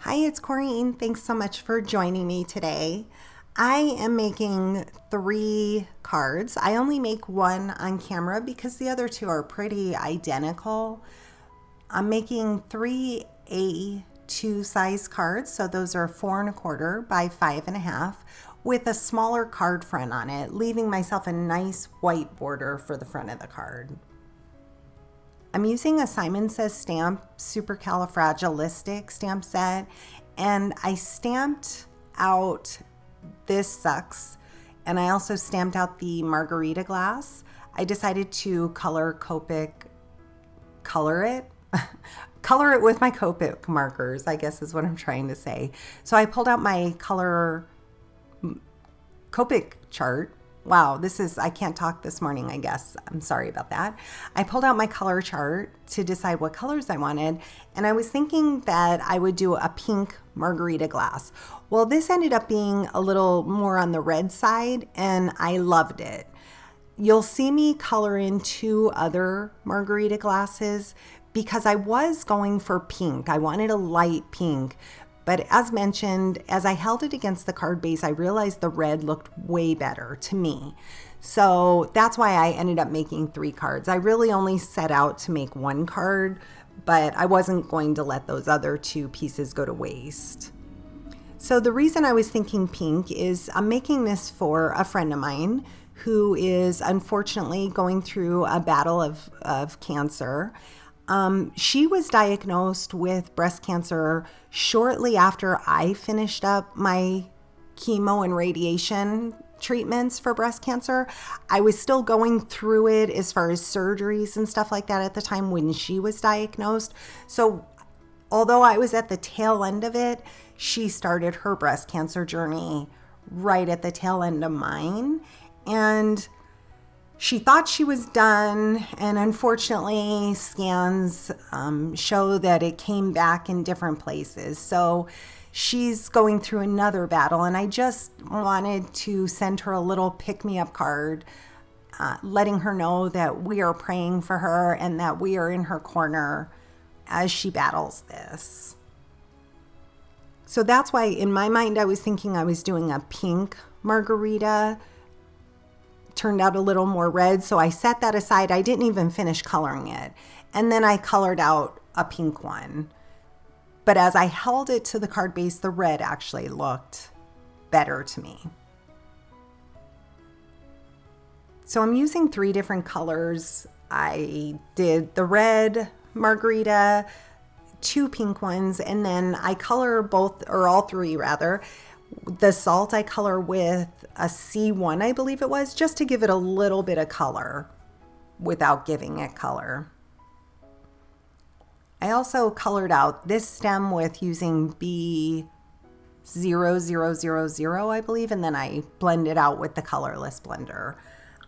Hi, it's Corrine. Thanks so much for joining me today. I am making 3 cards. I only make one on camera because the other 2 are pretty identical. I'm making 3 A2 size cards, so those are 4¼ by 5½, with a smaller card front on it, leaving myself a nice white border for the front of the card. I'm using a Simon Says Stamp Supercalifragilistic stamp set, and I stamped out This Sucks, and I also stamped out the margarita glass. I decided to color it with my Copic markers, I guess is what I'm trying to say. So I pulled out my color Copic chart. Wow, I can't talk this morning, I guess. I'm sorry about that. I pulled out my color chart to decide what colors I wanted, and I was thinking that I would do a pink margarita glass. Well, this ended up being a little more on the red side, and I loved it. You'll see me color in 2 other margarita glasses because I was going for pink. I wanted a light pink. But as mentioned, as I held it against the card base, I realized the red looked way better to me. So that's why I ended up making 3 cards. I really only set out to make 1 card, but I wasn't going to let those other 2 pieces go to waste. So the reason I was thinking pink is I'm making this for a friend of mine who is unfortunately going through a battle of cancer. She was diagnosed with breast cancer shortly after I finished up my chemo and radiation treatments for breast cancer. I was still going through it as far as surgeries and stuff like that at the time when she was diagnosed. So although I was at the tail end of it, she started her breast cancer journey right at the tail end of mine. And she thought she was done, and unfortunately scans show that it came back in different places. So she's going through another battle, and I just wanted to send her a little pick-me-up card, letting her know that we are praying for her and that we are in her corner as she battles this. So that's why in my mind I was thinking I was doing a pink margarita. Turned out a little more red, so I set that aside. I didn't even finish coloring it. And then I colored out a pink one. But as I held it to the card base, the red actually looked better to me. So I'm using 3 different colors. I did the red margarita, 2 pink ones, and then I color both, or all 3 rather. The salt I color with a C1, I believe it was, just to give it a little bit of color without giving it color. I also colored out this stem with using B0000, I believe, and then I blended out with the colorless blender.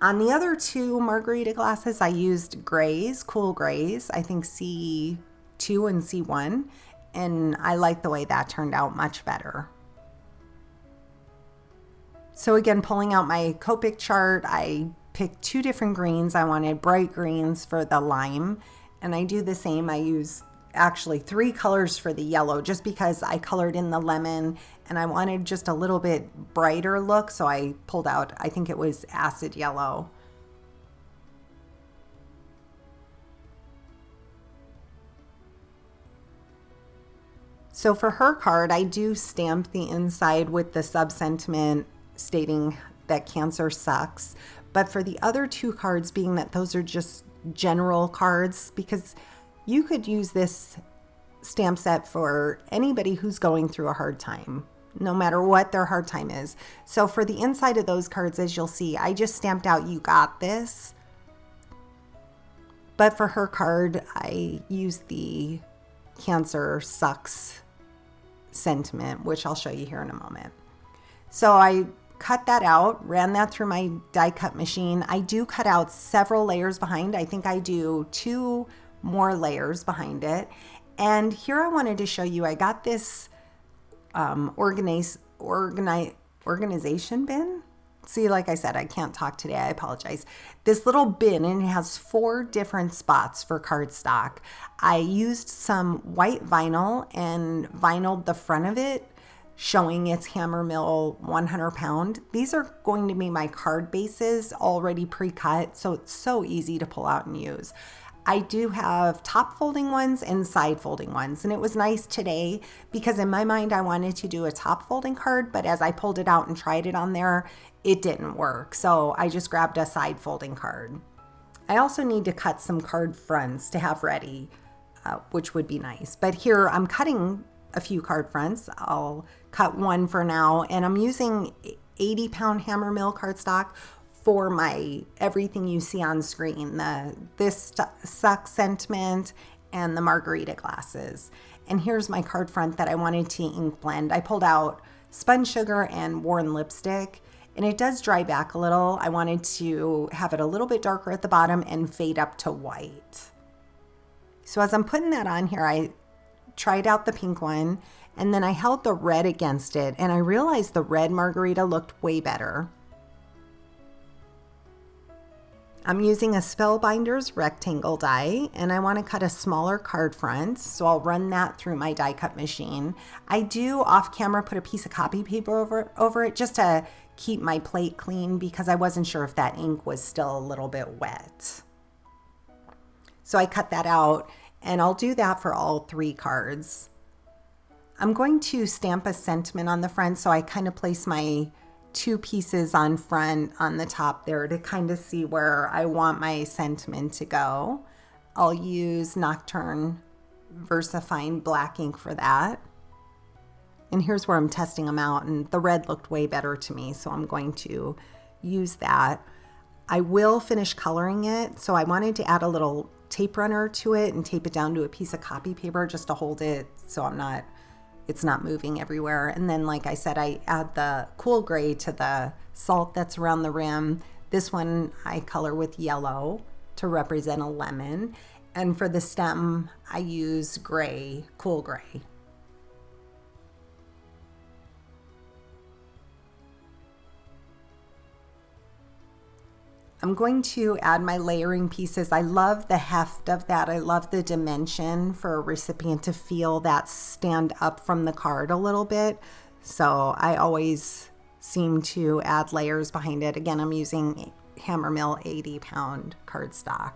On the other 2 margarita glasses, I used grays, cool grays, I think C2 and C1, and I like the way that turned out much better. So again, pulling out my Copic chart, I picked 2 different greens. I wanted bright greens for the lime, and I do the same. I use actually 3 colors for the yellow just because I colored in the lemon and I wanted just a little bit brighter look, so I pulled out, I think it was acid yellow. So for her card, I do stamp the inside with the sub-sentiment stating that cancer sucks. But for the other 2 cards, being that those are just general cards, because you could use this stamp set for anybody who's going through a hard time, no matter what their hard time is. So for the inside of those cards, as you'll see, I just stamped out "You got this." But for her card, I used the cancer sucks sentiment, which I'll show you here in a moment. So I cut that out, ran that through my die cut machine. I do cut out several layers behind. I think I do 2 more layers behind it. And here I wanted to show you, I got this organization bin See, like I said, I can't talk today. I apologize. This little bin, and it has 4 different spots for cardstock. I used some white vinyl and vinyled the front of it, showing it's Hammermill 100 pound. These are going to be my card bases already pre-cut, so it's so easy to pull out and use. I do have top folding ones and side folding ones, and it was nice today because in my mind I wanted to do a top folding card, but as I pulled it out and tried it on there, it didn't work. So I just grabbed a side folding card. I also need to cut some card fronts to have ready, which would be nice. But here I'm cutting a few card fronts. I'll cut one for now, and I'm using 80 pound Hammermill cardstock for my everything you see on screen, this sucks sentiment and the margarita glasses. And here's my card front that I wanted to ink blend. I pulled out spun sugar and worn lipstick, and it does dry back a little. I wanted to have it a little bit darker at the bottom and fade up to white. So as I'm putting that on here, I tried out the pink one, and then I held the red against it, and I realized the red margarita looked way better. I'm using a Spellbinders rectangle die, and I want to cut a smaller card front, so I'll run that through my die cut machine. I do off camera put a piece of copy paper over it just to keep my plate clean because I wasn't sure if that ink was still a little bit wet. So I cut that out, and I'll do that for all 3 cards. I'm going to stamp a sentiment on the front, so I kind of place my 2 pieces on front on the top there to kind of see where I want my sentiment to go. I'll use Nocturne VersaFine black ink for that. And here's where I'm testing them out, and the red looked way better to me, so I'm going to use that. I will finish coloring it, so I wanted to add a little tape runner to it and tape it down to a piece of copy paper just to hold it so it's not moving everywhere. And then, like I said, I add the cool gray to the salt that's around the rim. This one I color with yellow to represent a lemon. And for the stem, I use gray, cool gray. I'm going to add my layering pieces. I love the heft of that. I love the dimension for a recipient to feel that stand up from the card a little bit. So I always seem to add layers behind it. Again, I'm using Hammermill 80 pound cardstock.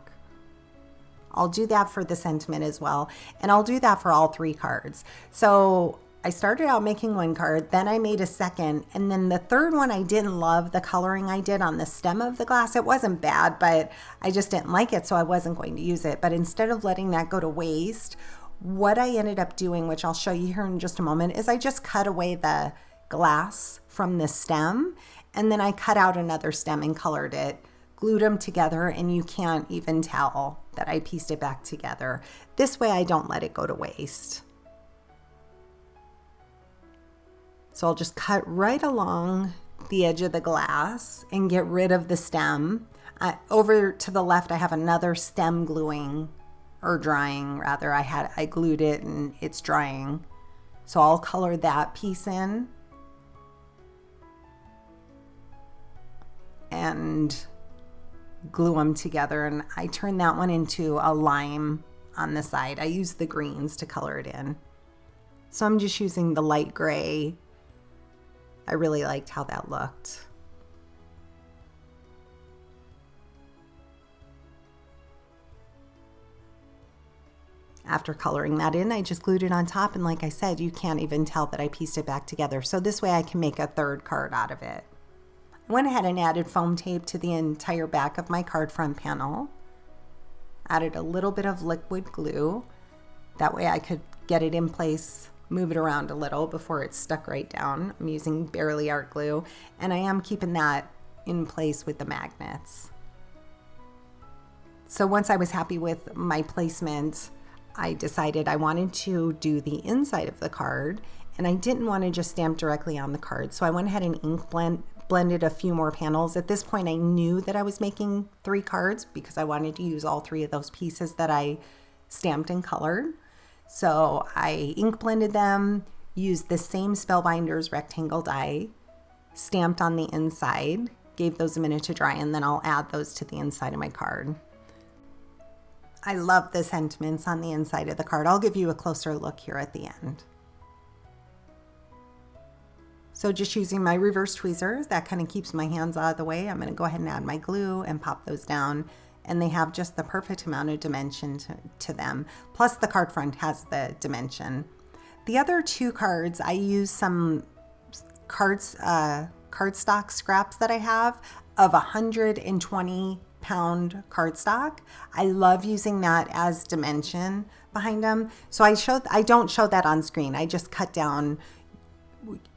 I'll do that for the sentiment as well. And I'll do that for all 3 cards. So I started out making 1 card, then I made a second, and then the third one I didn't love the coloring I did on the stem of the glass. It wasn't bad, but I just didn't like it, so I wasn't going to use it. But instead of letting that go to waste, what I ended up doing, which I'll show you here in just a moment, is I just cut away the glass from the stem, and then I cut out another stem and colored it, glued them together, and you can't even tell that I pieced it back together. This way I don't let it go to waste. So I'll just cut right along the edge of the glass and get rid of the stem. Over to the left, I have another stem gluing, or drying rather. I glued it and it's drying. So I'll color that piece in. And glue them together. And I turn that one into a lime on the side. I use the greens to color it in. So I'm just using the light gray. I really liked how that looked. After coloring that in, I just glued it on top, and like I said, you can't even tell that I pieced it back together. So this way I can make a 3rd card out of it. I went ahead and added foam tape to the entire back of my card front panel. Added a little bit of liquid glue. That way I could get it in place, move it around a little before it's stuck right down. I'm using Barely Art glue, and I am keeping that in place with the magnets. So once I was happy with my placement, I decided I wanted to do the inside of the card, and I didn't want to just stamp directly on the card. So I went ahead and ink blended a few more panels. At this point, I knew that I was making 3 cards because I wanted to use all 3 of those pieces that I stamped and colored. So I ink blended them, used the same Spellbinders rectangle die, stamped on the inside, gave those a minute to dry, and then I'll add those to the inside of my card. I love the sentiments on the inside of the card. I'll give you a closer look here at the end. So just using my reverse tweezers, that kind of keeps my hands out of the way. I'm going to go ahead and add my glue and pop those down. And they have just the perfect amount of dimension to them. Plus the card front has the dimension. The other two cards, I use some cardstock scraps that I have of 120-pound cardstock. I love using that as dimension behind them. So I don't show that on screen. I just cut down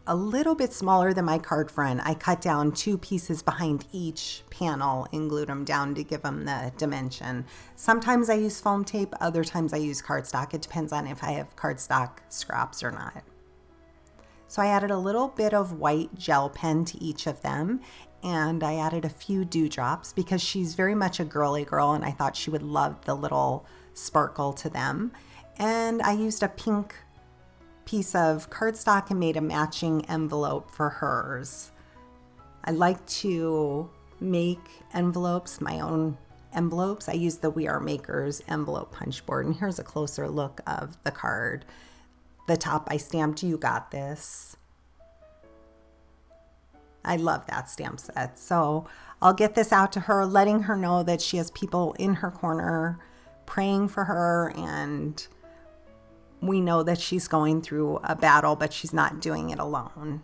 a little bit smaller than my card front. I cut down 2 pieces behind each panel and glued them down to give them the dimension. Sometimes I use foam tape, other times I use cardstock. It depends on if I have cardstock scraps or not. So I added a little bit of white gel pen to each of them, and I added a few dewdrops because she's very much a girly girl and I thought she would love the little sparkle to them. And I used a pink piece of cardstock and made a matching envelope for hers. I like to make envelopes, my own envelopes. I use the We Are Makers envelope punch board, and here's a closer look of the card. The top I stamped "You Got This." I love that stamp set. So I'll get this out to her, letting her know that she has people in her corner praying for her, and we know that she's going through a battle, but she's not doing it alone.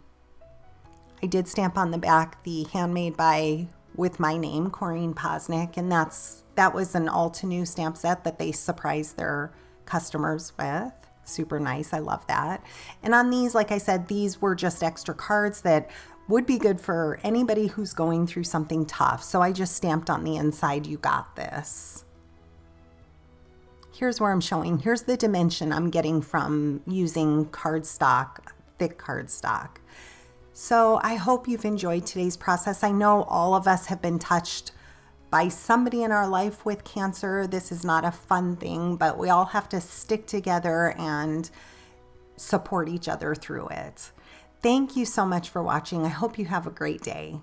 I did stamp on the back the handmade by with my name, Corrine Posnick, and that was an all-to-new stamp set that they surprised their customers with. Super nice. I love that. And on these, like I said, these were just extra cards that would be good for anybody who's going through something tough. So I just stamped on the inside, "You Got This." Here's where I'm showing. Here's the dimension I'm getting from using cardstock, thick cardstock. So I hope you've enjoyed today's process. I know all of us have been touched by somebody in our life with cancer. This is not a fun thing, but we all have to stick together and support each other through it. Thank you so much for watching. I hope you have a great day.